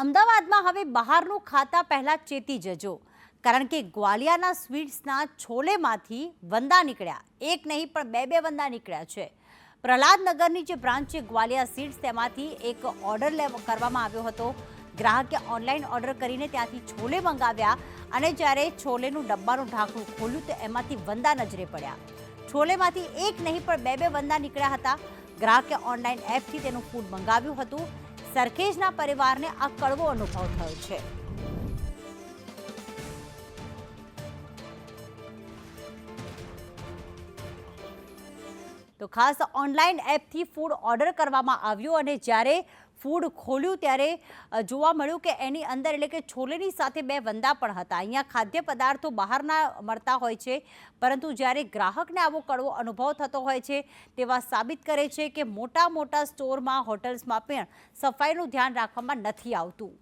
અમદાવાદમાં હવે બહારનું ખાતા પહેલાં ચેતી જજો, કારણ કે ગ્વાલિયાના સ્વીટ્સના છોલેમાંથી વંદા નીકળ્યા. એક નહીં પણ બે વંદા નીકળ્યા છે. પ્રહલાદનગરની જે બ્રાન્ચ છે ગ્વાલિયા સ્વીટ્સ, તેમાંથી એક ઓર્ડર કરવામાં આવ્યો હતો. ગ્રાહકે ઓનલાઈન ઓર્ડર કરીને ત્યાંથી છોલે મંગાવ્યા અને જ્યારે છોલેનું ડબ્બાનું ઢાંકણું ખોલ્યું તો એમાંથી વંદા નજરે પડ્યા. છોલેમાંથી એક નહીં પણ બે વંદા નીકળ્યા હતા. ગ્રાહકે ઓનલાઈન એપથી તેનું ફૂડ મંગાવ્યું હતું. સરખેજના પરિવારને આ કડવો અનુભવ થયો છે. તો ખાસ ઓનલાઈન એપથી ફૂડ ઓર્ડર કરવામાં આવ્યું અને જ્યારે ફૂડ ખોલ્યું ત્યારે જોવા મળ્યું કે એની અંદર એટલે કે છોલેની સાથે બે વંદા પણ હતા. અહીંયા ખાદ્ય પદાર્થો બહારના મળતા હોય છે, પરંતુ જ્યારે ગ્રાહકને આવો કડવો અનુભવ થતો હોય છે તેવા સાબિત કરે છે કે મોટા સ્ટોરમાં, હોટલ્સમાં પણ સફાઈનું ધ્યાન રાખવામાં નથી આવતું.